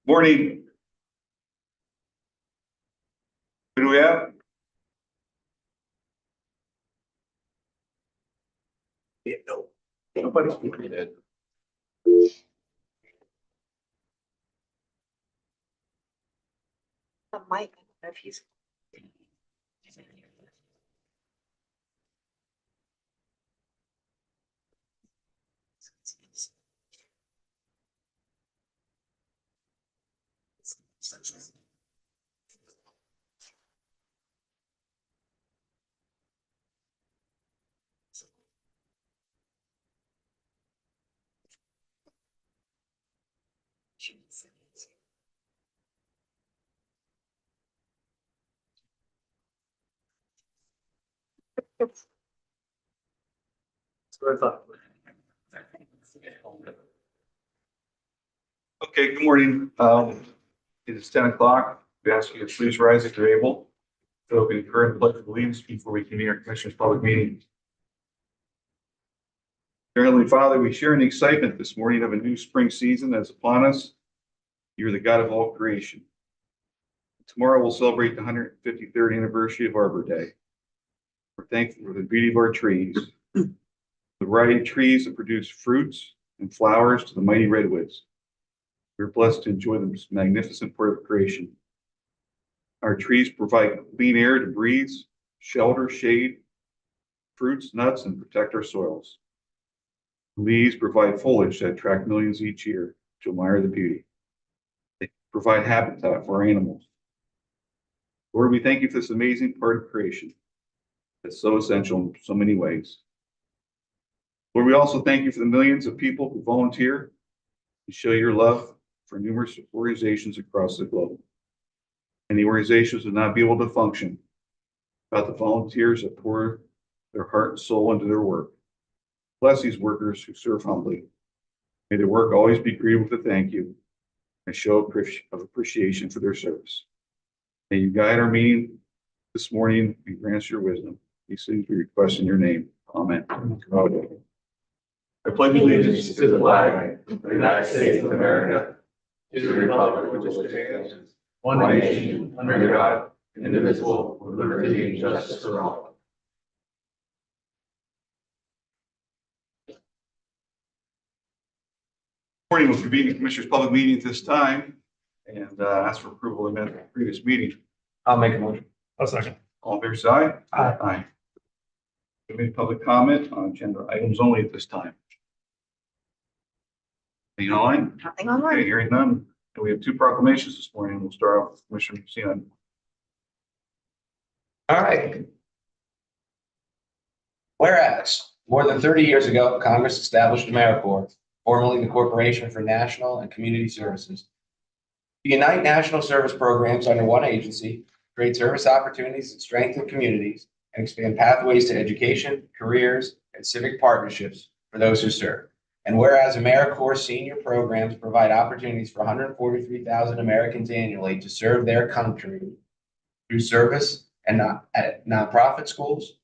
Morning. Who do we have? Yeah, no. Nobody's doing it. The mic, I don't know if he's. That's what I thought. Okay, good morning. It is 10 o'clock. We ask you to please rise if you're able. So we concur in the pledge of allegiance before we convene our commissioners' public meeting. Dear Heavenly Father, we share in the excitement this morning of a new spring season that's upon us. You're the God of all creation. Tomorrow we'll celebrate the 153rd anniversary of Arbor Day. We're thankful for the beauty of our trees, the variety of trees that produce fruits and flowers to the mighty redwoods. We're blessed to enjoy this magnificent part of creation. Our trees provide clean air to breathe, shelter, shade, fruits, nuts, and protect our soils. Leaves provide foliage that attract millions each year to admire the beauty. They provide habitat for our animals. Lord, we thank you for this amazing part of creation that's so essential in so many ways. Lord, we also thank you for the millions of people who volunteer to show your love for numerous organizations across the globe. And the organizations would not be able to function without the volunteers that pour their heart and soul into their work. Bless these workers who serve humbly. May their work always be greeted with a thank you and a show of appreciation for their service. May you guide our meeting this morning and grant us your wisdom. These things we request in your name. Amen. I pledge allegiance to the flag of the United States of America, to the republic which stands one nation under God, indivisible, with liberty and justice for all. Morning, we'll convene the Commissioners' public meeting at this time and ask for approval of the minutes of the previous meeting. I'll make a motion. I'll second. All in favor, say aye. Aye. Aye. Any public comment on agenda items only at this time? Anything online? Nothing Okay, online. hearing none. And we have two proclamations this morning. We'll start off with Commissioner Sian. All right. Whereas, more than 30 years ago, Congress established AmeriCorps, formerly the Corporation for National and Community Services, to unite national service programs under one agency, create service opportunities that strengthen communities, and expand pathways to education, careers, and civic partnerships for those who serve. And whereas AmeriCorps senior programs provide opportunities for 143,000 Americans annually to serve their country through service and at nonprofit schools,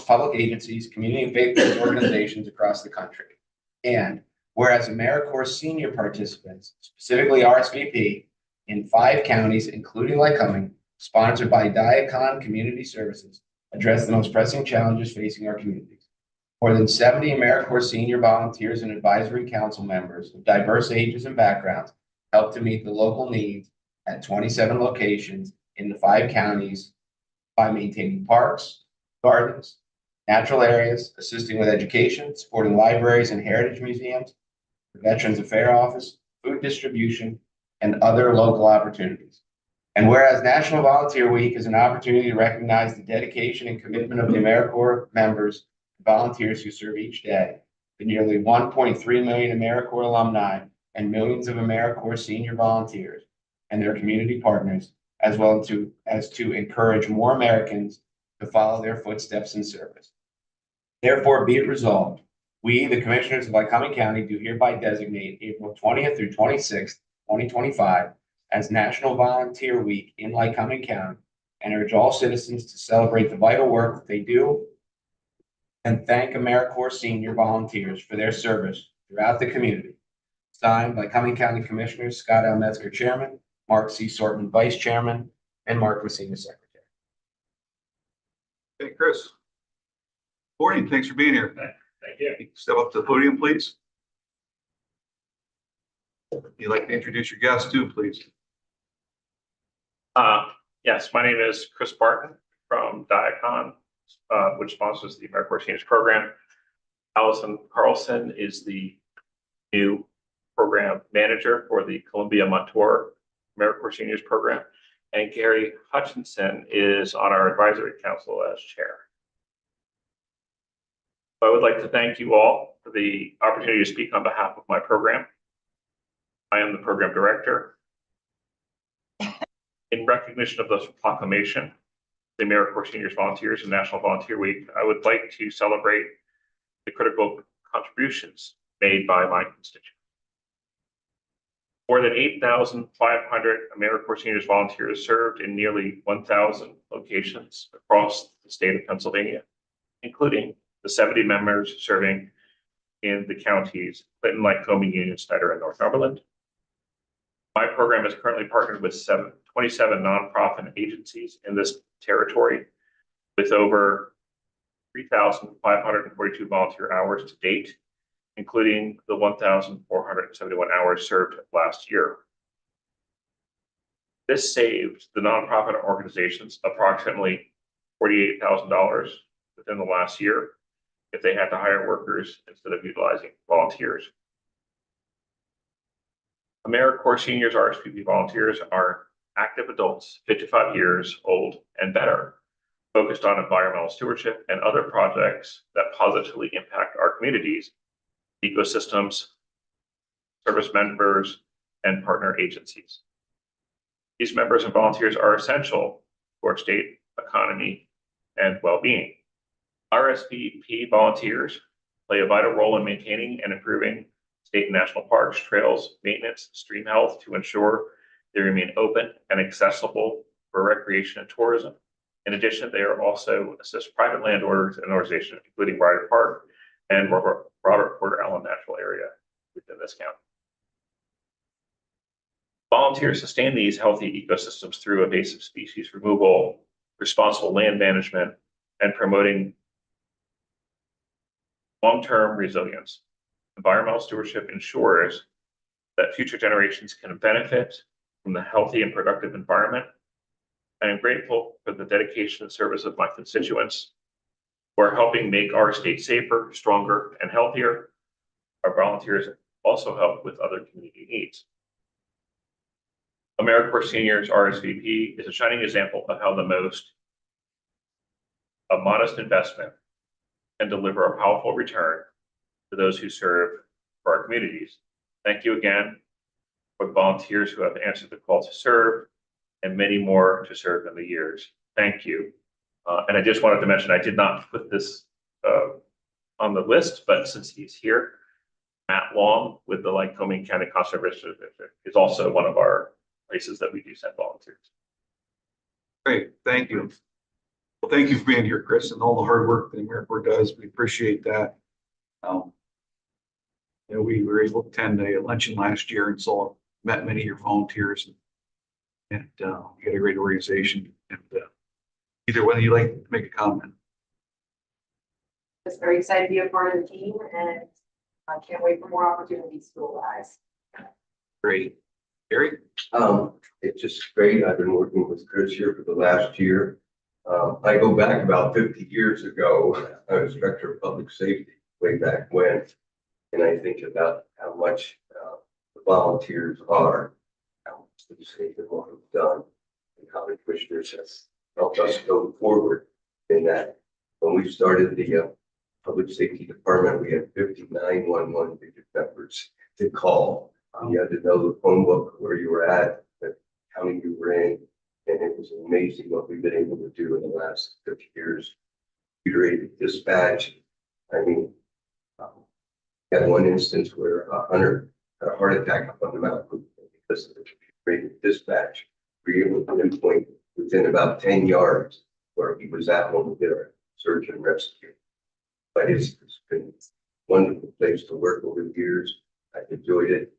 public agencies, community and faith-based organizations across the country. And whereas AmeriCorps senior participants, specifically RSVP, in 5 counties, including Lycoming, sponsored by Diacon Community Services, address the most pressing challenges facing our communities. More than 70 AmeriCorps senior volunteers and advisory council members of diverse ages and backgrounds help to meet the local needs at 27 locations in the 5 counties by maintaining parks, gardens, natural areas, assisting with education, supporting libraries and heritage museums, the Veterans Affairs Office, food distribution, and other local opportunities. And whereas National Volunteer Week is an opportunity to recognize the dedication and commitment of the AmeriCorps members and volunteers who serve each day, the nearly 1.3 million AmeriCorps alumni and millions of AmeriCorps senior volunteers and their community partners, as well as to encourage more Americans to follow their footsteps in service. Therefore, be it resolved, we, the Commissioners of Lycoming County, do hereby designate April 20th through 26th, 2025, as National Volunteer Week in Lycoming County, and urge all citizens to celebrate the vital work that they do and thank AmeriCorps senior volunteers for their service throughout the community. Signed by Lycoming County Commissioners Scott L. Metzger, Chairman, Mark C. Sortman, Vice Chairman, and Mark Messina, Secretary. Hey, Chris. Morning, thanks for being here. Thank you. Step up to the podium, please. You'd like to introduce your guest too, please. Yes, my name is Chris Barton from Diacon, which sponsors the AmeriCorps Seniors Program. Allison Carlson is the new program manager for the Columbia Montour AmeriCorps Seniors Program. And Gary Hutchinson is on our advisory council as chair. I would like to thank you all for the opportunity to speak on behalf of my program. I am the program director. In recognition of the proclamation, the AmeriCorps Seniors Volunteers and National Volunteer Week, I would like to celebrate the critical contributions made by my constituents. More than 8,500 AmeriCorps Seniors volunteers served in nearly 1,000 locations across the state of Pennsylvania, including the 70 members serving in the counties Clinton, Lycoming, Union, Snyder, and Northumberland. My program is currently partnered with 27 nonprofit agencies in this territory with over 3,542 volunteer hours to date, including the 1,471 hours served last year. This saved the nonprofit organizations approximately $48,000 within the last year if they had to hire workers instead of utilizing volunteers. AmeriCorps Seniors RSVP volunteers are active adults 55 years old and better, focused on environmental stewardship and other projects that positively impact our communities, ecosystems, service members, and partner agencies. These members and volunteers are essential to our state economy and well-being. RSVP volunteers play a vital role in maintaining and improving state and national parks, trails, maintenance, stream health to ensure they remain open and accessible for recreation and tourism. In addition, they are also assist private landowners and organizations, including Ryder Park and Robert Porter Allen Natural Area within this county. Volunteers sustain these healthy ecosystems through invasive species removal, responsible land management, and promoting long-term resilience. Environmental stewardship ensures that future generations can benefit from the healthy and productive environment. I am grateful for the dedication and service of my constituents who are helping make our state safer, stronger, and healthier. Our volunteers also help with other community needs. AmeriCorps Seniors RSVP is a shining example of how a modest investment can deliver a powerful return to those who serve for our communities. Thank you again for the volunteers who have answered the call to serve and many more to serve in the years. Thank you. And I just wanted to mention, I did not put this on the list, but since he's here, Matt Long with the Lycoming County Conservation District is also one of our places that we do send volunteers. Great, thank you. Well, thank you for being here, Chris, and all the hard work that AmeriCorps does. We appreciate that. We were able to attend a luncheon last year and met many of your volunteers, and you got a great organization. And either whether you like to make a comment. Just very excited to be a part of the team, and I can't wait for more opportunities to arise. Great. Gary? It's just great. I've been working with Chris here for the last year. I go back about 50 years ago. I was director of public safety way back when. And I think about how much the volunteers are, how much the state and what we've done, and how the commissioners have helped us go forward in that. When we started the public safety department, we had 50 911 digit numbers to call. You had to know the phone book where you were at, the county you were in, and it was amazing what we've been able to do in the last 50 years. Computer-aided dispatch. I mean, had one instance where a hunter had a heart attack up on the mountain because of the computer-aided dispatch. We were able to pinpoint within about 10 yards where he was at when we did our search and rescue. But it's been a wonderful place to work over the years. I've enjoyed it.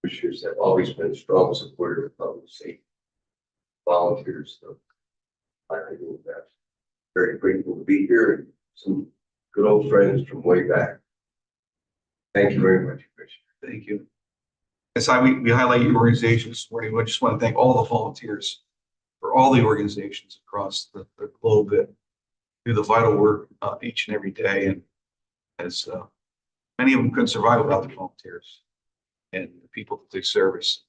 Commissioners have always been strong supporters of public safety. Volunteers, so I think that's very grateful to be here and some good old friends from way back. Thank you very much, Commissioner. Thank you. That's how we highlight your organization this morning. We just want to thank all the volunteers for all the organizations across the globe that do the vital work each and every day. And as many of them couldn't survive without the volunteers and the people that they service,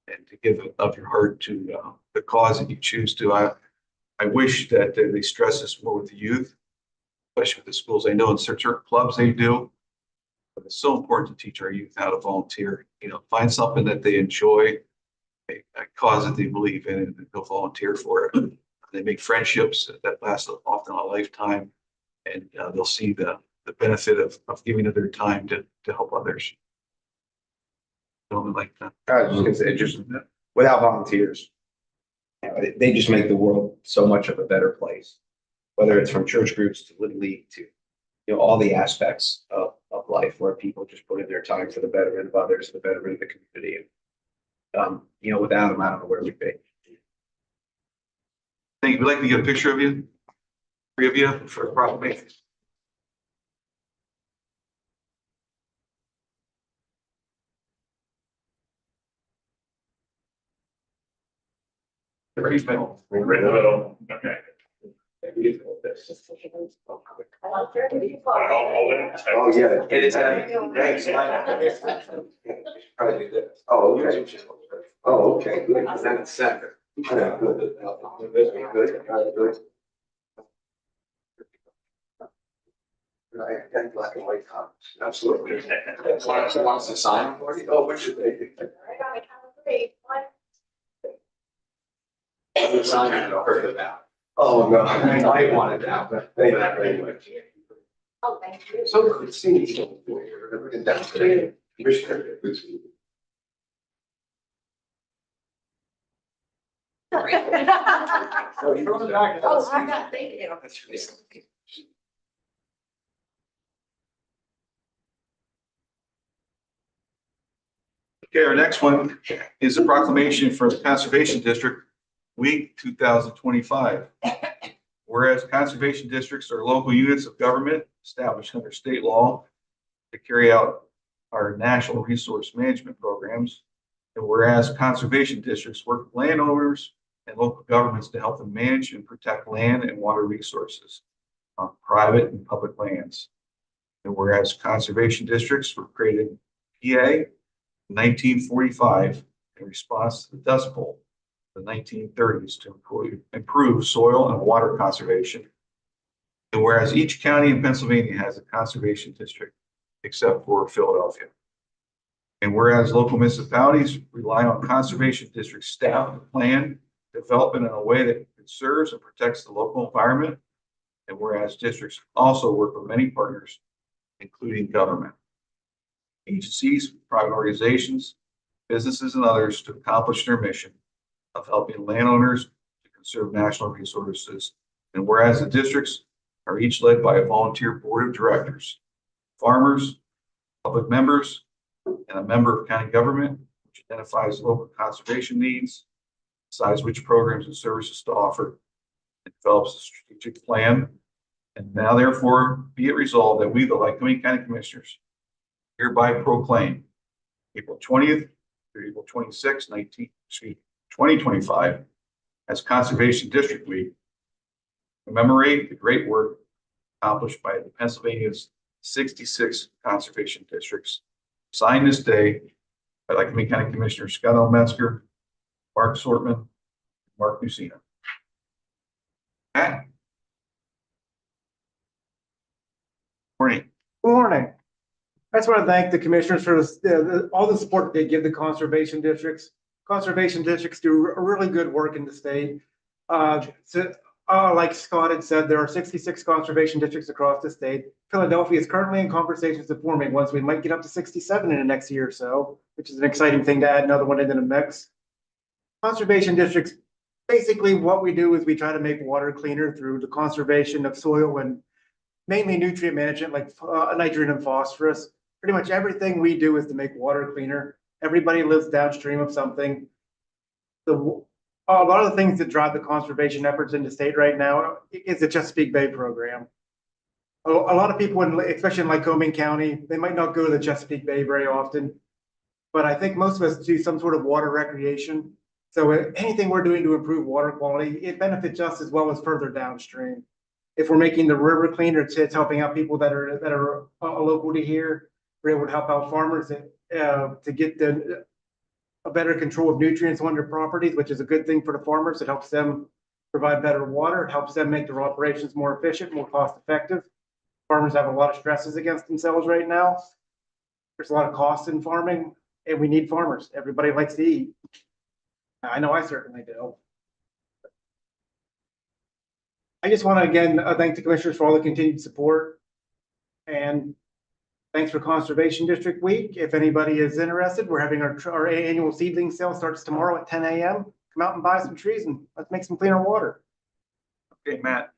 and to give of your heart to the cause that you choose to. I wish that they stress this more with the youth, especially with the schools. I know in certain clubs they do, but it's so important to teach our youth how to volunteer. You know, find something that they enjoy, a cause that they believe in, and they'll volunteer for it. They make friendships that last often a lifetime, and they'll see the benefit of giving of their time to help others. Something like that. I was just gonna say, just without volunteers, you know, they just make the world so much of a better place. Whether it's from church groups to Little League to, you know, all the aspects of life where people just put in their time for the betterment of others, the betterment of the community. You know, without them, I don't know where we'd be. Thank you. We'd like to get a picture of you, three of you, for a proclamation. Right in the middle. Right in the middle. Okay. Oh, yeah. It is, Thanks. Oh, okay. Oh, okay, good. Then it's center. Yeah, good. Good. All right, good. Right, and black and white copies. Absolutely. Wants to sign. Oh, what should they do? Sign it over the back. Oh, no. I wanted that, but. Thank you very much. Oh, thank you. So good seeing you. And that's great. Commissioner, good seeing you. Oh, you brought it back. Oh, I got, thank you. Okay, our next one is a proclamation for the Conservation District Week 2025. Whereas conservation districts are local units of government established under state law to carry out our national resource management programs. And whereas conservation districts work with landowners and local governments to help them manage and protect land and water resources on private and public lands. And whereas conservation districts were created in PA in 1945 in response to the Dust Bowl of the 1930s to improve soil and water conservation. And whereas each county in Pennsylvania has a conservation district except for Philadelphia. And whereas local municipalities rely on conservation district staff to plan development in a way that conserves and protects the local environment. And whereas districts also work with many partners, including government, agencies, private organizations, businesses, and others to accomplish their mission of helping landowners to conserve national resources. And whereas the districts are each led by a volunteer board of directors, farmers, public members, and a member of county government, which identifies local conservation needs, decides which programs and services to offer, and develops a strategic plan. And now therefore be it resolved that we, the Lycoming County Commissioners, hereby proclaim April 20th through April 26th, 2025 as Conservation District Week, commemorate the great work accomplished by the Pennsylvania's 66 conservation districts. Signed this day by Lycoming County Commissioners Scott L. Metzger, Mark Sortman, Mark Nucina. Pat. Morning. Good morning. I just want to thank the commissioners for all the support they give the conservation districts. Conservation districts do really good work in the state. Like Scott had said, there are 66 conservation districts across the state. Philadelphia is currently in conversations of forming one, so we might get up to 67 in the next year or so, which is an exciting thing to add another one into the mix. Conservation districts, basically what we do is we try to make water cleaner through the conservation of soil and mainly nutrient management like nitrogen and phosphorus. Pretty much everything we do is to make water cleaner. Everybody lives downstream of something. A lot of the things that drive the conservation efforts in the state right now is the Chesapeake Bay program. A lot of people, especially in Lycoming County, they might not go to the Chesapeake Bay very often. But I think most of us do some sort of water recreation. So anything we're doing to improve water quality, it benefits us as well as further downstream. If we're making the river cleaner, it's helping out people that are local to here. We're able to help out farmers to get a better control of nutrients on their properties, which is a good thing for the farmers. It helps them provide better water. It helps them make their operations more efficient, more cost effective. Farmers have a lot of stresses against themselves right now. There's a lot of costs in farming, and we need farmers. Everybody likes to eat. I know I certainly do. I just want to again thank the commissioners for all the continued support. And thanks for Conservation District Week. If anybody is interested, we're having our annual seedling sale starts tomorrow at 10 a.m. Come out and buy some trees and let's make some cleaner water. Okay, Matt.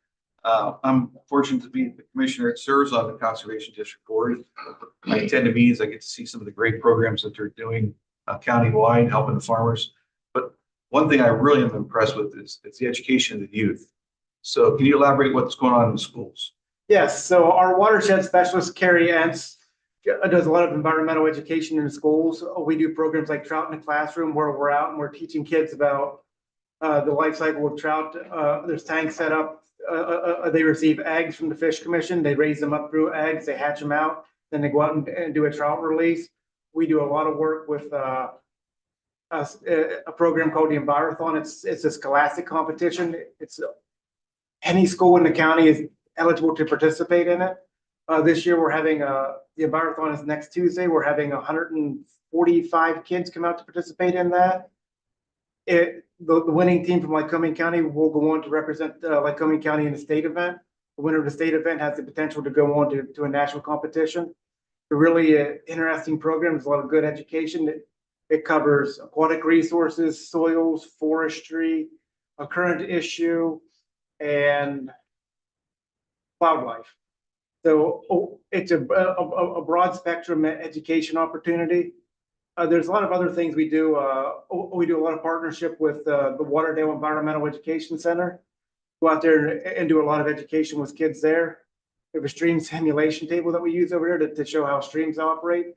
I'm fortunate to be the commissioner that serves on the Conservation District Board. I attend the meetings. I get to see some of the great programs that they're doing countywide, helping the farmers. But one thing I really am impressed with is the education of the youth. So can you elaborate what's going on in the schools? Yes, so our watershed specialist, Carrie Entz, does a lot of environmental education in the schools. We do programs like Trout in the Classroom, where we're out and we're teaching kids about the life cycle of trout. There's tanks set up. They receive eggs from the Fish Commission. They raise them up through eggs. They hatch them out. Then they go out and do a trout release. We do a lot of work with a program called the Envirothon. It's a scholastic competition. It's any school in the county is eligible to participate in it. This year we're having the Envirothon is next Tuesday. We're having 145 kids come out to participate in that. The winning team from Lycoming County will go on to represent Lycoming County in the state event. The winner of the state event has the potential to go on to a national competition. It's a really interesting program. There's a lot of good education. It covers aquatic resources, soils, forestry, a current issue, and wildlife. So it's a broad spectrum education opportunity. There's a lot of other things we do. We do a lot of partnership with the Waterdale Environmental Education Center. Go out there and do a lot of education with kids there. We have a stream simulation table that we use over here to show how streams operate,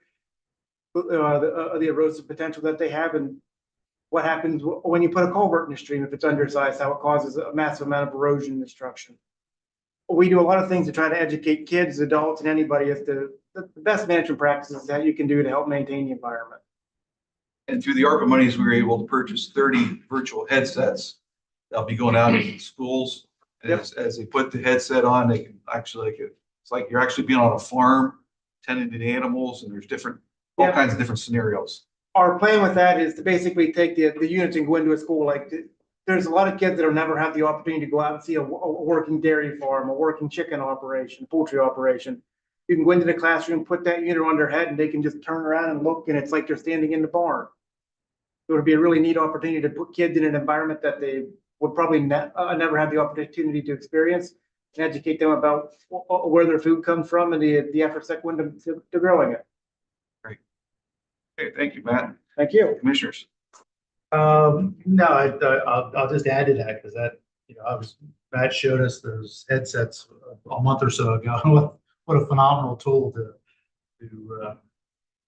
the erosive potential that they have, and what happens when you put a culvert in a stream if it's undersized, how it causes a massive amount of erosion and destruction. We do a lot of things to try to educate kids, adults, and anybody as to the best management practices that you can do to help maintain the environment. And through the ARPA monies, we were able to purchase 30 virtual headsets. They'll be going out into schools. And as they put the headset on, they can actually, it's like you're actually being on a farm, tending to the animals, and there's all kinds of different scenarios. Our plan with that is to basically take the units and go into a school. Like there's a lot of kids that will never have the opportunity to go out and see a working dairy farm, a working chicken operation, poultry operation. You can go into the classroom, put that unit on their head, and they can just turn around and look, and it's like they're standing in the barn. So it'd be a really neat opportunity to put kids in an environment that they would probably never have the opportunity to experience, and educate them about where their food comes from and the efforts that went into growing it. Great. Okay, thank you, Matt. Thank you. Commissioners. No, I'll just add to that because Matt showed us those headsets a month or so ago. What a phenomenal tool I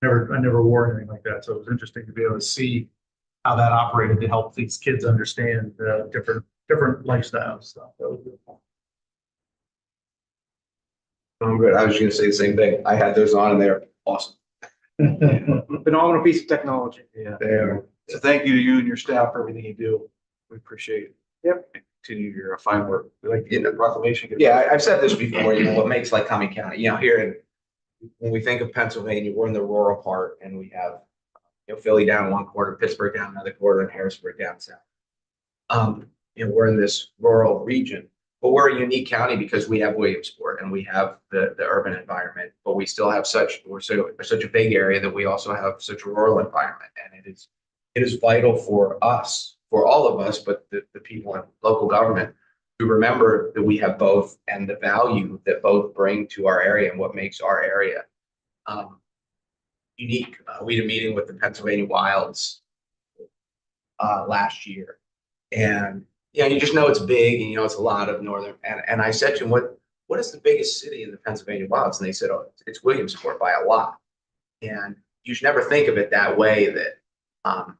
never wore anything like that. So it was interesting to be able to see how that operated to help these kids understand different lifestyle stuff. That was good. I'm good. I was just gonna say the same thing. I had those on and they're awesome. Phenomenal piece of technology. Yeah, they are. So thank you to you and your staff for everything you do. We appreciate it. Yep. And continue your fine work. We like to get the proclamation. Yeah, I've said this before, what makes Lycoming County, here, when we think of Pennsylvania, we're in the rural part and we have, Philly down one quarter, Pittsburgh down another quarter, and Harrisburg down south. We're in this rural region, but we're a unique county because we have Williamsport and we have the urban environment, but we still have we're such a big area that we also have such a rural environment. And it is vital for us, for all of us, but the people in local government to remember that we have both and the value that both bring to our area and what makes our area unique. We had a meeting with the Pennsylvania Wilds last year. And, you know, you just know it's big and you know it's a lot of northern. And I said to him, what is the biggest city in the Pennsylvania Wilds? And they said, oh, it's Williamsport by a lot. And you should never think of it that way that,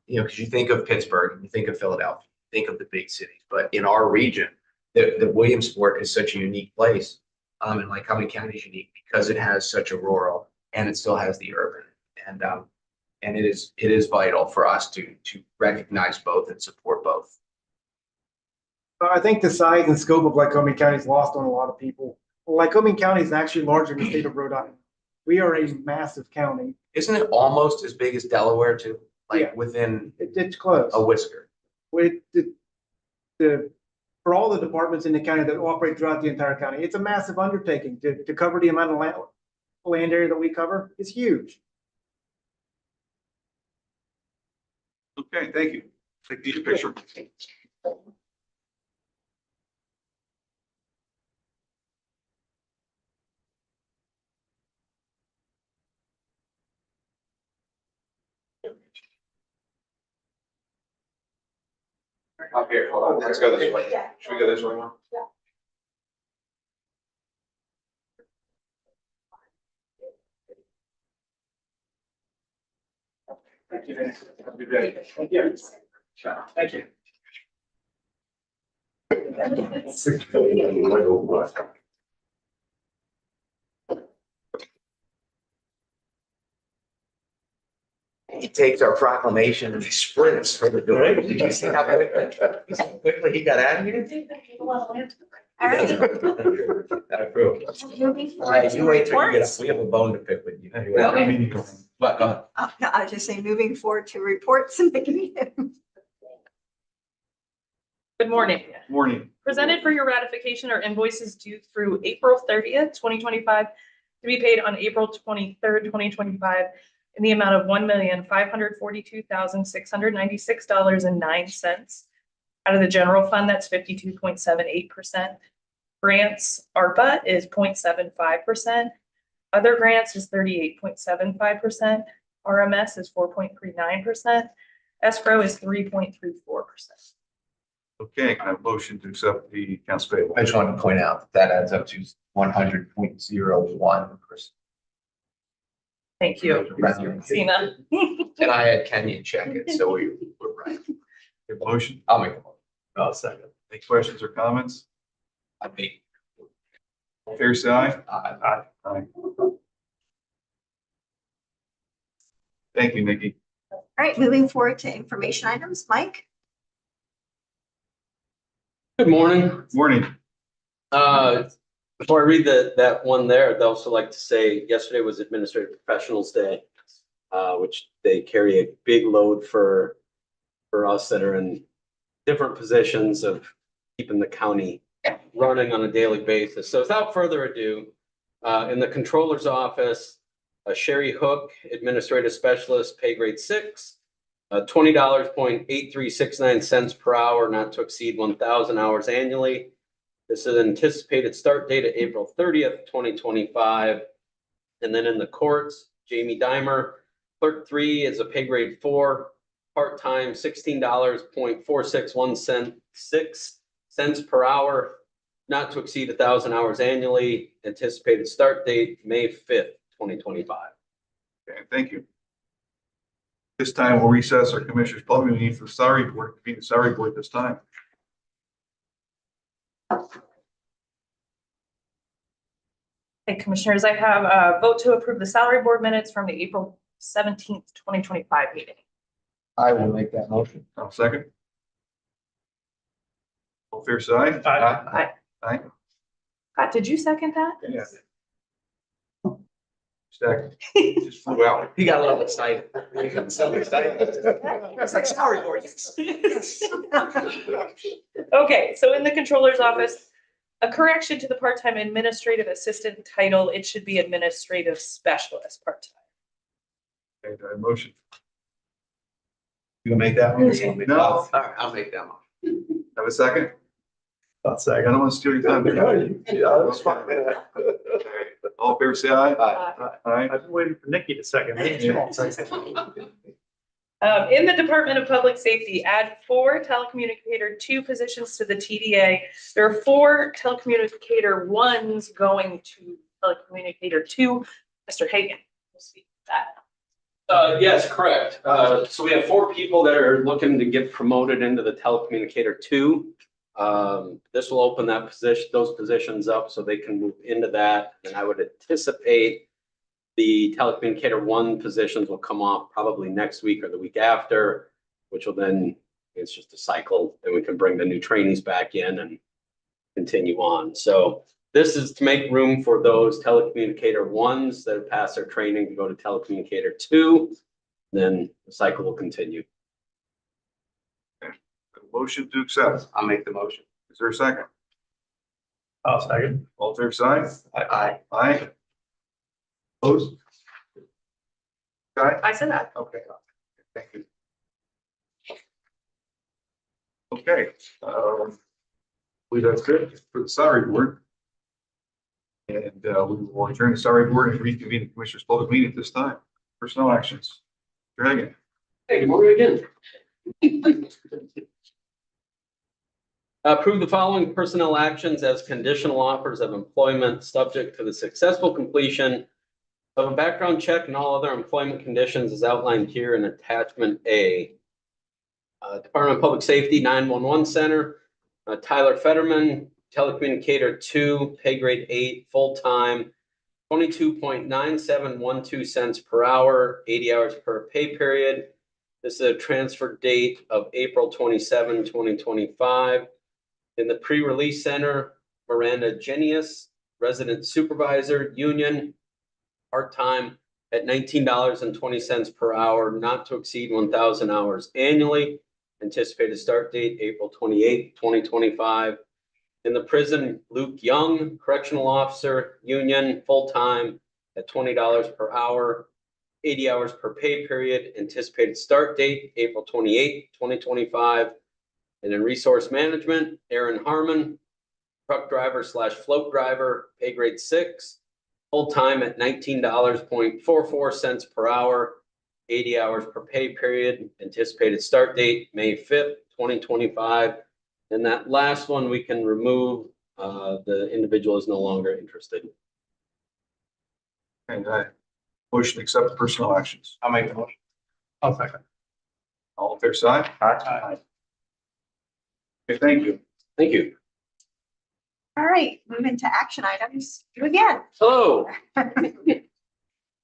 you know, because you think of Pittsburgh, and you think of Philadelphia, you think of the big cities. But in our region, the Williamsport is such a unique place. And Lycoming County is unique because it has such a rural and it still has the urban. And it is vital for us to recognize both and support both. I think the size and scope of Lycoming County is lost on a lot of people. Lycoming County is actually larger than the state of Rhode Island. We are a massive county. Isn't it almost as big as Delaware too? Like Yeah. within It's close. a whisker. With for all the departments in the county that operate throughout the entire county, it's a massive undertaking to cover the amount of land area that we cover. It's huge. Okay, thank you. Take the picture. Up here, hold on. Let's go this way. Yeah. Should we go this way now? Thank you. Have a good day. Thank you. Thank you. He takes our proclamation and he sprints for the door. Did you see how quickly he got out of here? All right. I approve. All right, you wait till you get up. We have a bone to pick with you. Okay. But, go ahead. No, I was just saying, moving forward to reports and beginning. Good morning. Morning. Presented for your ratification are invoices due through April 30th, 2025, to be paid on April 23rd, 2025, in the amount of $1,542,696.09. Out of the general fund, that's 52.78%. Grants, ARPA is 0.75%. Other grants is 38.75%. RMS is 4.39%. Escrow is 3.34%. Okay, can I have a motion to accept the accounts payable? I just wanted to point out that adds up to 100.01%. Thank you, Sina. And I had Kenyon check it, so we were right. Your motion? I'll make a motion. I'll second. Any questions or comments? I think. Fair say aye. Aye. Aye. Thank you, Nikki. All right, moving forward to information items. Mike? Good morning. Morning. Before I read that one there, I'd also like to say yesterday was Administrative Professionals Day, which they carry a big load for us that are in different positions of keeping the county running on a daily basis. So without further ado, in the Controller's Office, Sherry Hook, Administrative Specialist, pay grade 6, $20.8369 per hour, not to exceed 1,000 hours annually. This is an anticipated start date of April 30th, 2025. And then in the courts, Jamie Dimer, clerk 3 is a pay grade 4, part-time, $16.4616 per hour, not to exceed 1,000 hours annually. Anticipated start date, May 5th, 2025. Okay, thank you. This time we'll recess our commissioners' public meeting for the salary board, to be the salary board this time. Hey, Commissioners, I have a vote to approve the salary board minutes from the April 17th, 2025 meeting. I will make that motion. I'll second. All fair side? Aye. Aye. Scott, did you second that? Yes. Second. Just flew out. He got a little excited. He got so excited. It's like salary board. Okay, so in the Controller's Office, a correction to the part-time administrative assistant title, it should be administrative specialist part-time. Okay, do I have a motion? You gonna make that one? Or you want me to? No. All right, I'll make that motion. Have a second? I'll say. I don't want to steal your time. Yeah, that's fine. All in favor, say aye. Aye. I've been waiting for Nikki to second. Maybe she won't say something. In the Department of Public Safety, add 4 telecommunicator 2 positions to the TDA. There are 4 telecommunicator 1s going to telecommunicator 2. Mr. Hagan will speak to that. Yes, correct. So we have 4 people that are looking to get promoted into the telecommunicator 2. This will open that position, those positions up so they can move into that. And I would anticipate the telecommunicator 1 positions will come off probably next week or the week after, which will then, it's just a cycle. Then we can bring the new trainees back in and continue on. So this is to make room for those telecommunicator 1s that have passed their training to go to telecommunicator 2. Then the cycle will continue. Motion to accept. I'll make the motion. Is there a second? I'll second. All in favor, say aye. Aye. Aye. Opposed? Aye. I said that. Okay. Thank you. Okay, believe that's good for the salary board. And we will adjourn the salary board and reconvene the commissioners' public meeting at this time. Personnel actions. Mr. Hagan. Hey, good morning again. Approve the following personnel actions as conditional offers of employment subject to the successful completion of a background check and all other employment conditions as outlined here in attachment A. Department of Public Safety 911 Center, Tyler Fetterman, telecommunicator 2, pay grade 8, full-time, 22.9712 cents per hour, 80 hours per pay period. This is a transfer date of April 27, 2025. In the pre-release center, Miranda Genius, resident supervisor, union, part-time at $19.20 per hour, not to exceed 1,000 hours annually. Anticipated start date, April 28, 2025. In the prison, Luke Young, correctional officer, union, full-time at $20 per hour, 80 hours per pay period. Anticipated start date, April 28, 2025. And in resource management, Aaron Harmon, truck driver / float driver, pay grade 6, full-time at $19.44 per hour, 80 hours per pay period. Anticipated start date, May 5th, 2025. And that last one we can remove. The individual is no longer interested. And motion to accept the personnel actions. I'll make the motion. I'll second. All in favor, say aye. Aye. Okay, thank you. Thank you. All right, moving to action items. You again. Hello.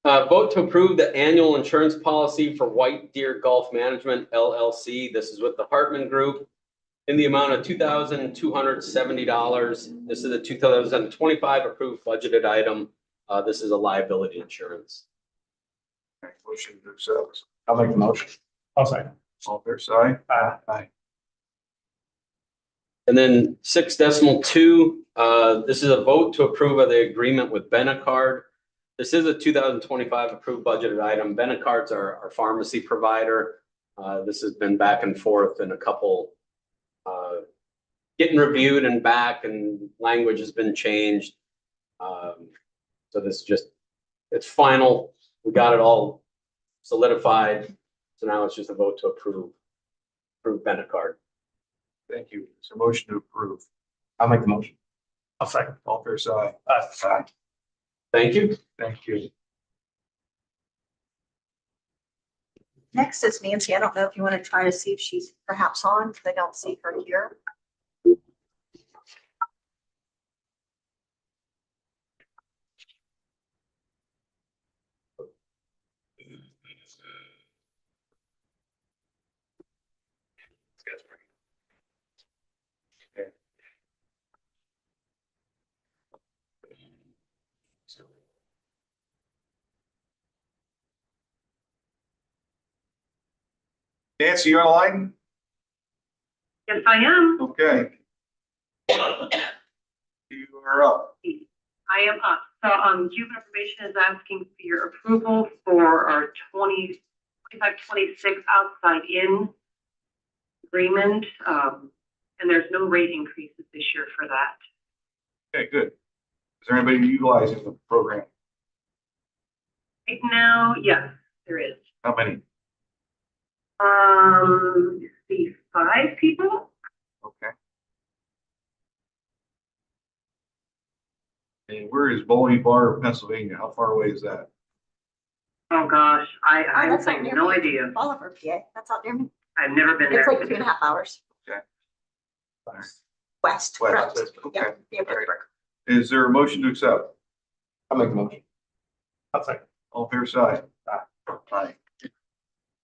Vote to approve the annual insurance policy for White Deer Golf Management LLC. This is with the Hartman Group in the amount of $2,270. This is a 2025 approved budgeted item. This is a liability insurance. Okay, motion to accept. I'll make the motion. I'll second. All in favor, say aye. Aye. Aye. And then 6.2, this is a vote to approve of the agreement with Benecard. This is a 2025 approved budgeted item. Benecard's our pharmacy provider. This has been back and forth and a couple getting reviewed and back, and language has been changed. So this just, it's final. We got it all solidified. So now it's just a vote to approve Benecard. Thank you. So motion to approve. I'll make the motion. I'll second. All fair side. Aye. Thank you. Thank you. Next is Nancy. I don't know if you want to try to see if she's perhaps on, because I don't see her here. Nancy, you online? Yes, I am. Okay. You are up. I am up. So, Human Information is asking for your approval for our 25-26 outside in agreement. And there's no rate increases this year for that. Okay, good. Is there anybody utilizing the program? Right now, yes, there is. How many? The 5 people. Okay. And where is Bowling Bar, Pennsylvania? How far away is that? Oh, gosh, I that's have not near no me. idea. Oliver, PA, that's out near me. I've never been It's there. like 2.5 hours. West. correct. Okay. Yeah, near Pittsburgh. Is there a motion to accept? I'll make the motion. I'll second. All fair side? Aye.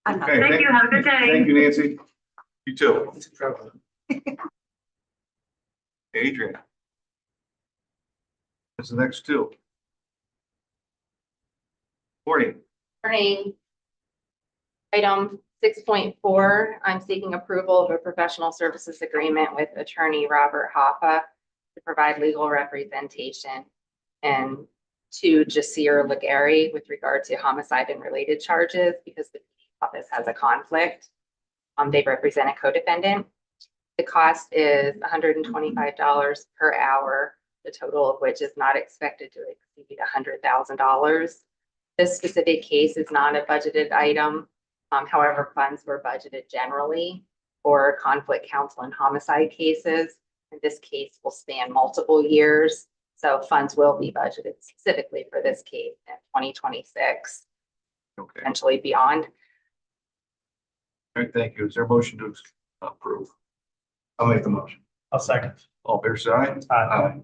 I'm not. Okay, Thank you, have a good day. Thank you, Nancy. You too. Adrian. What's the next two? Morning. Morning. Item 6.4, I'm seeking approval of a professional services agreement with attorney Robert Hoffa to provide legal representation, and to Jasir Legary with regard to homicide and related charges because the office has a conflict. They represent a co-defendant. The cost is $125 per hour, the total of which is not expected to exceed $100,000. This specific case is not a budgeted item. However, funds were budgeted generally for conflict counsel and homicide cases. And this case will span multiple years. So funds will be budgeted specifically for this case in 2026, Okay. potentially beyond. All right, thank you. Is there a motion to approve? I'll make the motion. I'll second. All fair side? Aye.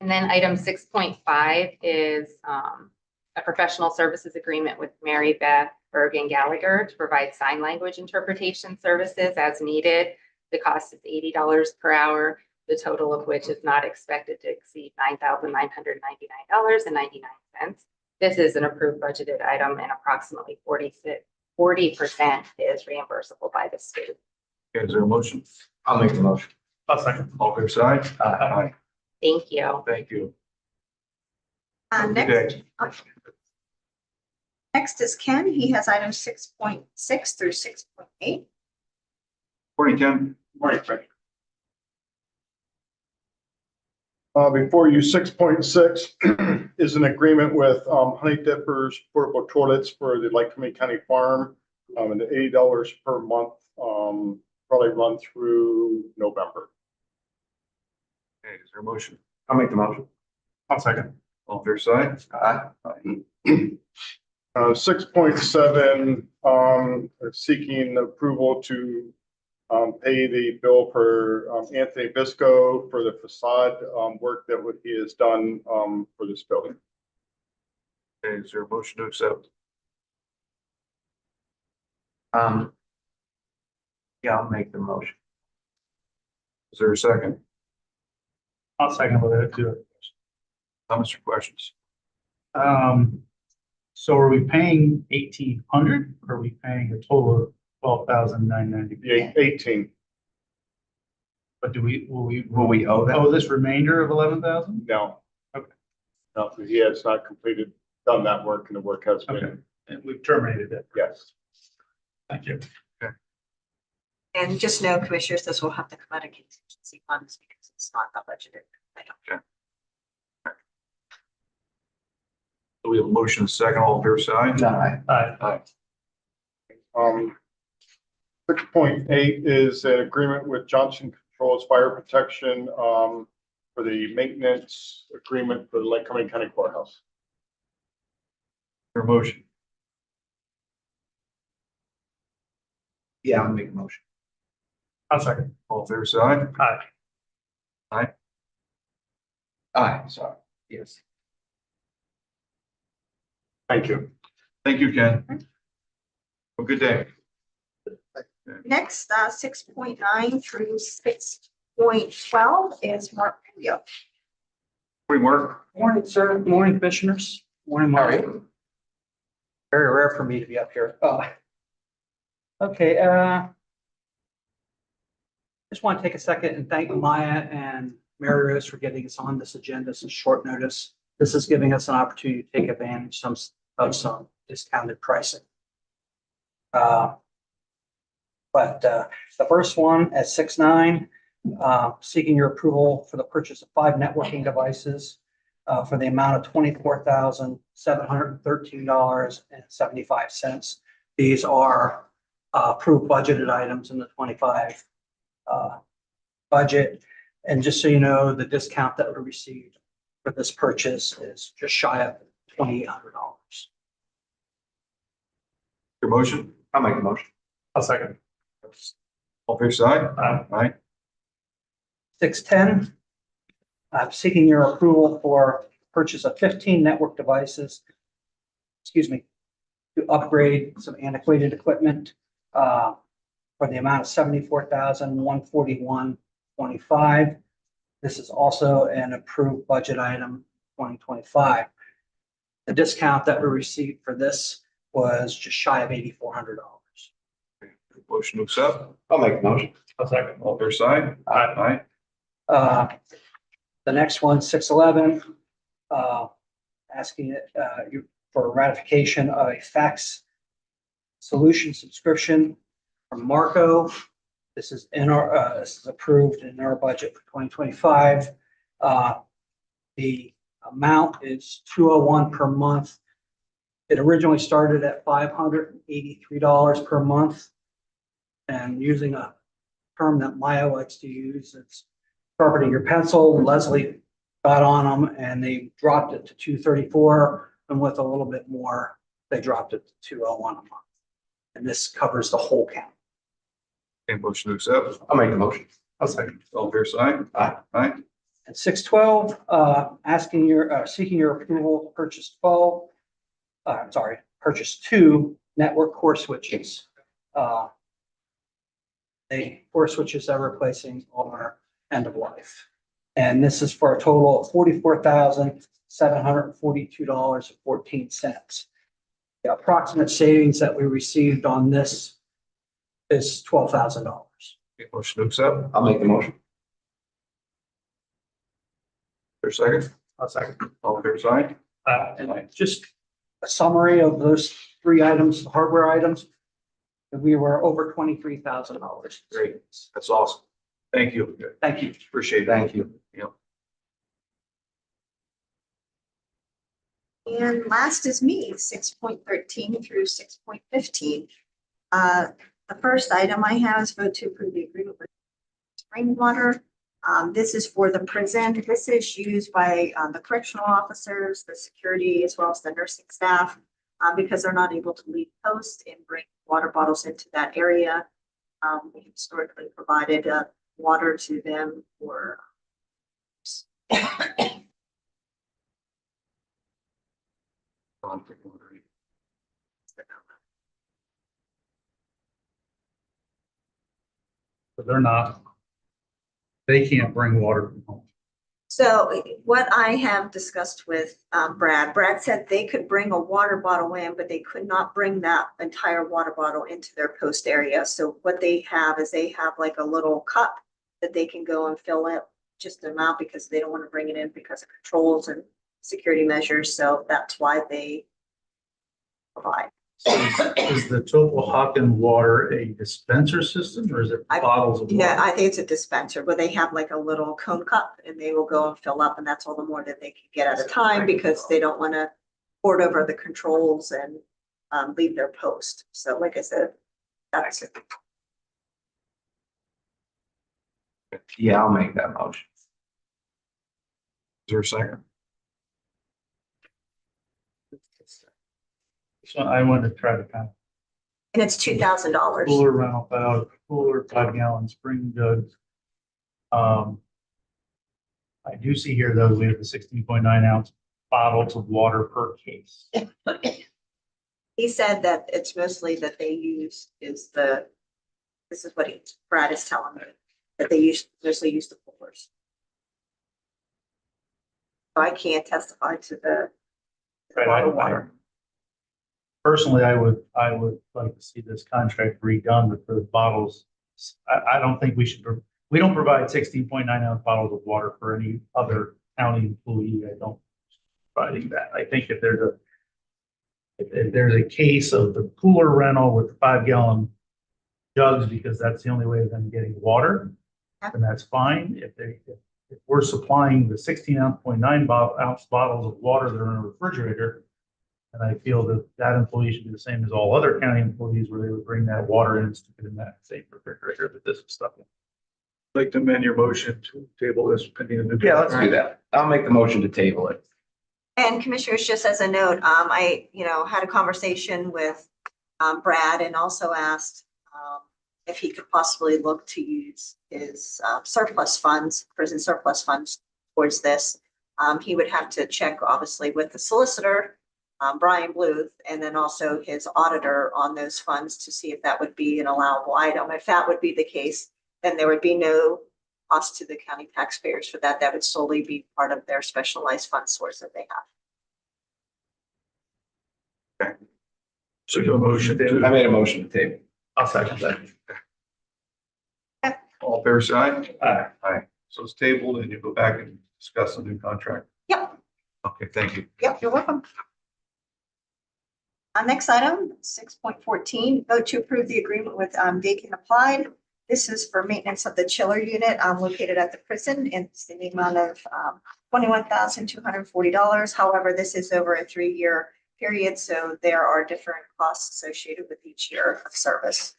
And then item 6.5 is a professional services agreement with Mary Beth Bergen Gallagher to provide sign language interpretation services as needed. The cost is $80 per hour, the total of which is not expected to exceed $9,999.99. This is an approved budgeted item, and approximately 40% is reimbursable by the state. Okay, is there a motion? I'll make the motion. I'll second. All fair side? Aye. Thank you. Thank you. Have a good Next, day. next is Ken. He has items 6.6 through 6.8. Morning, Ken. Morning, Frank. Before you, 6.6 is an agreement with Honey Dippers Portable Toilets for the Lycoming County Farm, and the $80 per month, probably run through November. Okay, is there a motion? I'll make the motion. I'll second. All fair side? Aye. 6.7, seeking approval to pay the bill for Anthony Bisco for the facade work that he has done for this building. Okay, is there a motion to accept? Yeah, I'll make the motion. Is there a second? I'll second with it too. Comments or questions? So are we paying 1,800 or are we paying a total of 12,990? Yeah, 18. But will we owe that? owe this remainder of 11,000? No. Okay. No, he has not done that work, and the work has been, Okay. And we've terminated it. yes. Thank you. And just know, commissioners, this will have to come out of contingency funds because it's not a budgeted item. So we have a motion, second, all fair side? Aye. Aye. 6.8 is an agreement with Johnson Controls Fire Protection for the maintenance agreement for the Lycoming County Courthouse. Is there a motion? Yeah, I'll make the motion. I'll second. All fair side? Aye. Aye, sorry. Yes. Thank you. Thank you, Ken. Have a good day. Next, 6.9 through 6.12 is Mark Rubio. Morning, Mark. Morning, sir. Morning, commissioners. Morning, Mark. Very rare for me to be up here. Okay, just want to take a second and thank Maya and Mary Rose for getting us on this agenda some short notice. This is giving us an opportunity to take advantage of some discounted pricing. But the first one at 6.9 seeking your approval for the purchase of 5 networking devices for the amount of $24,713.75. These are approved budgeted items in the 25 budget. And just so you know, the discount that we received for this purchase is just shy of $2,800. Your motion? I'll make the motion. I'll second. All fair side? Aye. 610, I'm seeking your approval for purchase of 15 network devices, to upgrade some antiquated equipment for the amount of $74,141.25. This is also an approved budget item 2025. The discount that we received for this was just shy of $8,400. Motion to accept. I'll make the motion. I'll second. All fair side? Aye. The next one, 611, asking you for ratification of a fax solution subscription from Marco. This is this is approved in our budget for 2025. The amount is $201 per month. It originally started at $583 per month. And using a term that Maya likes to use, it's sharpening your pencil. Leslie got on them and they dropped it to $234, and with a little bit more, they dropped it to $201 a month. And this covers the whole county. Okay, motion to accept. I'll make the motion. I'll second. All fair side? Aye. And 612, seeking your approval to purchase purchase 2 network core switches. The core switches are replacing are end of life. And this is for a total of $44,742.14. The approximate savings that we received on this is $12,000. Okay, motion to accept. I'll make the motion. For a second? I'll second. All fair side? And just a summary of those 3 items, the hardware items, we were over $23,000. Great. That's awesome. Thank you. Thank you. Appreciate it. Thank you. Yep. And last is me, 6.13 through 6.15. The first item I have is vote to approve the agreement with spring water. This is for the prison. This is used by the correctional officers, the security, as well as the nursing staff, because they're not able to leave post and bring water bottles into that area. We historically provided water to them for But they can't bring water from home. So what I have discussed with Brad said they could bring a water bottle in, but they could not bring that entire water bottle into their post area. So what they have is they have like a little cup that they can go and fill it just an amount, because they don't want to bring it in because of controls and security measures. So that's why they provide. Is the Topohawken water a dispenser system, or is it bottles of water? Yeah, I think it's a dispenser, but they have like a little cone cup and they will go and fill up, and that's all the more that they can get at a time, because they don't want to hoard over the controls and leave their post. So like I said, that's it. Yeah, I'll make that motion. Is there a second? So I wanted to try to kind of And it's $2,000. cooler rental out, cooler 5-gallon spring jugs. I do see here though, we have the 16.9 ounce bottles of water per case. He said that it's mostly that they use this is what Brad is telling me, that they mostly use the coolers. So I can't testify to the Right, bottled water. Personally, I would like to see this contract redone with the bottles. I don't think we don't provide 16.9 ounce bottles of water for any other county employee. I don't providing that. I think if there's a case of the cooler rental with the 5-gallon jugs, because that's the only way of them getting water, then that's fine. If we're supplying the 16.9 ounce bottles of water that are in a refrigerator, and I feel that that employee should be the same as all other county employees, where they would bring that water in and stick it in that same refrigerator that this is stuck in. I'd like to amend your motion to table this pending the new. Yeah, let's do that. I'll make the motion to table it. And commissioners, just as a note, I, had a conversation with Brad and also asked if he could possibly look to use his surplus funds, prison surplus funds towards this. He would have to check, obviously, with the solicitor, Brian Bluth, and then also his auditor on those funds to see if that would be an allowable item. If that would be the case, then there would be no cost to the county taxpayers for that. That would solely be part of their specialized fund source that they have. So your motion I to, made a motion to table. I'll second that. all fair side? Aye. Aye. So it's tabled and you go back and discuss the new contract. Yep. Okay, thank you. Yep, you're welcome. Next item, 6.14, vote to approve the agreement with Dakin Applied. This is for maintenance of the chiller unit located at the prison. It's in the amount of $21,240. However, this is over a 3-year period, so there are different costs associated with each year of service.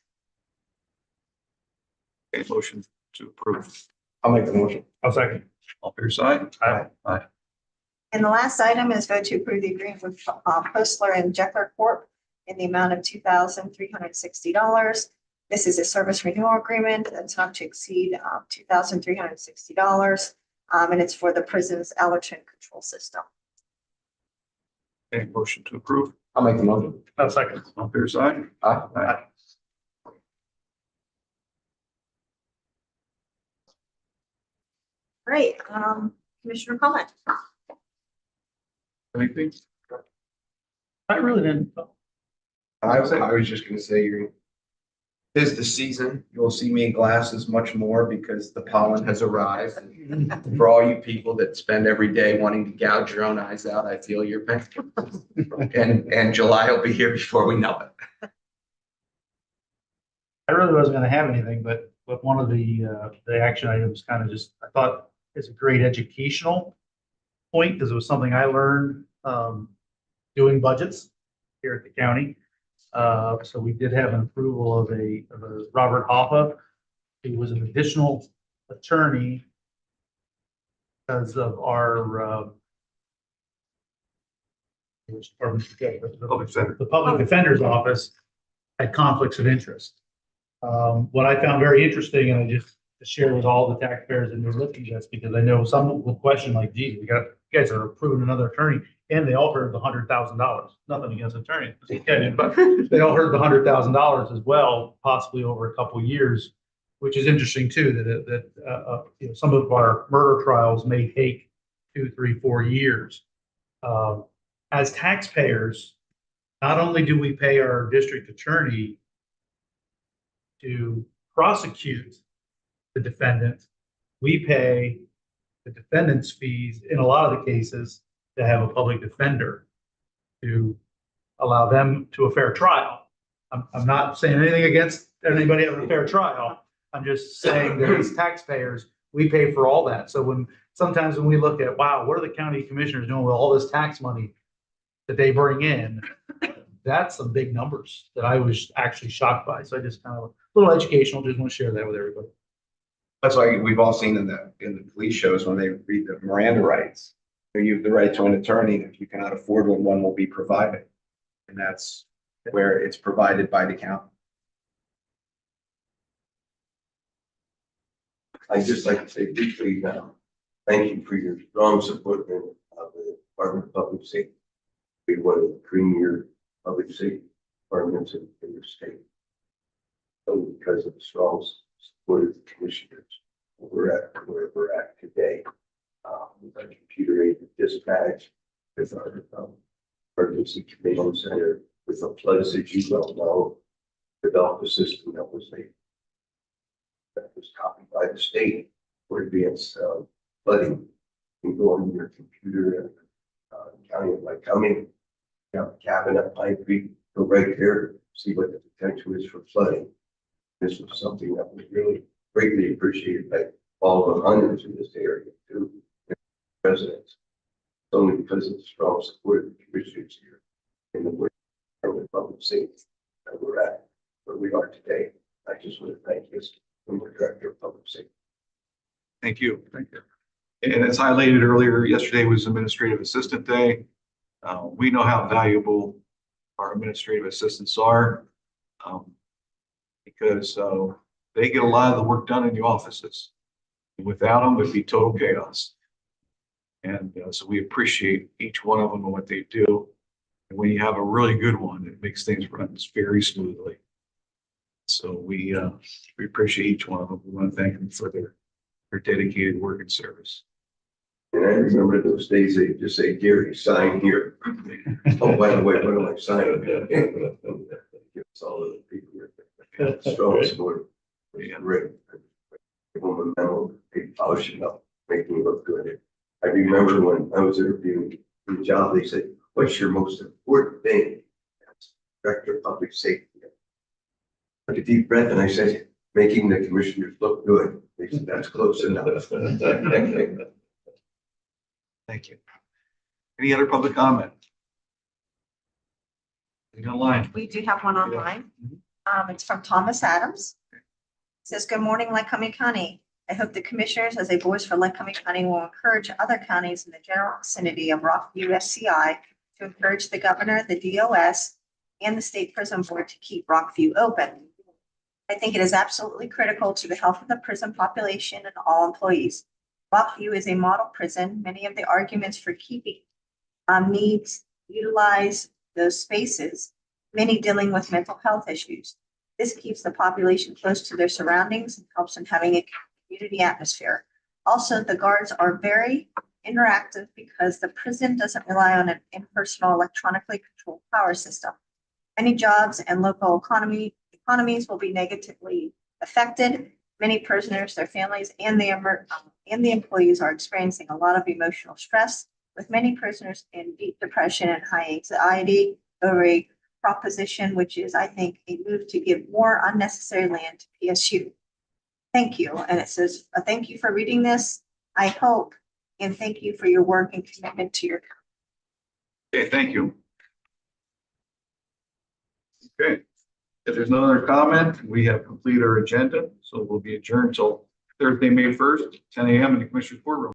Okay, motion to approve. I'll make the motion. I'll second. All fair side? Aye. Aye. And the last item is vote to approve the agreement with Postler and Jeckler Corp. In the amount of $2,360. This is a service renewal agreement that's not to exceed $2,360. And it's for the prison's allergen control system. Okay, motion to approve. I'll make the motion. I'll second. All fair side? Aye. Aye. Great. Commissioner comment. Anything? I really didn't. I was just gonna say, this is the season. You'll see me in glasses much more because the pollen has arrived. For all you people that spend every day wanting to gouge your own eyes out, I feel your pain. And July will be here before we know it. I really wasn't gonna have anything, but one of the action items kind of just, I thought is a great educational point, because it was something I learned doing budgets here at the county. So we did have an approval of a Robert Hoffa, who was an additional attorney because of our the public defender's office had conflicts of interest. What I found very interesting, and I just to share with all the taxpayers in their looking at this, because I know some will question like, geez, you guys are approving another attorney, and they all heard the $100,000. Nothing against attorneys, but they all heard the $100,000 as well, possibly over a couple of years, which is interesting too, that some of our murder trials may take 2, 3, 4 years. As taxpayers, not only do we pay our district attorney to prosecute the defendant, we pay the defendant's fees in a lot of the cases to have a public defender to allow them to a fair trial. I'm not saying anything against anybody having a fair trial. I'm just saying that as taxpayers, we pay for all that. So sometimes when we look at, wow, what are the county commissioners doing with all this tax money that they bring in? That's some big numbers that I was actually shocked by. So I just kind of a little educational, just want to share that with everybody. That's why we've all seen in the police shows when they read the Miranda rights. You have the right to an attorney. If you cannot afford one will be provided. And that's where it's provided by the county. I'd just like to say briefly, thank you for your strong support of the Department of Public Safety. Be one of the premier public safety departments in your state. So because of the strong support of the commissioners, where we're at today. With our computer aided dispatch, with our emergency command center, with the floods that you don't know, developed a system that was copied by the state for advanced flooding. You can go on your computer and county of Lycoming, you have a cabin at Pine Creek, go right there, see what the potential is for flooding. This was something that was really greatly appreciated by all the hunters in this area too, residents. It's only because of the strong support of the commissioners here in the work of public safety that we're at where we are today. I just want to thank you, former Director of Public Safety. Thank you. Thank you. And as highlighted earlier, yesterday was Administrative Assistant Day. We know how valuable our administrative assistants are because they get a lot of the work done in the offices. Without them, it'd be total chaos. And so we appreciate each one of them and what they do. And when you have a really good one, it makes things run very smoothly. So we appreciate each one of them. We want to thank them for their dedicated work and service. And I remember those days they just say, Gary, sign here. Oh, by the way, what am I signing? It's all of the people here. Strong support. Yeah, great. Give them a memo, they polish it up, make me look good. I remember when I was interviewing for the job, they said, what's your most important thing? That's Director of Public Safety. I took a deep breath and I said, making the commissioners look good. They said, that's close enough. Thank you. Any other public comment? Anything online? We do have one online. It's from Thomas Adams. It says, good morning, Lycoming County. I hope the commissioners, as a voice for Lycoming County, will encourage other counties in the general vicinity of Rockview SCI to encourage the governor, the DOS, and the state prison board to keep Rockview open. I think it is absolutely critical to the health of the prison population and all employees. Rockview is a model prison. Many of the arguments for keeping needs utilize those spaces, many dealing with mental health issues. This keeps the population close to their surroundings and helps in having a community atmosphere. Also, the guards are very interactive because the prison doesn't rely on an impersonal electronically controlled power system. Many jobs and local economies will be negatively affected. Many prisoners, their families, and the employees are experiencing a lot of emotional stress, with many prisoners in deep depression and high anxiety over a proposition, which is, I think, a move to give more unnecessary land to PSU. Thank you. And it says, thank you for reading this. I hope, and thank you for your work and commitment to your country. Okay, thank you. Okay. If there's no other comment, we have completed our agenda. So we'll be adjourned until Thursday, May 1st, 10 a.m. in the Commissioner's Boardroom.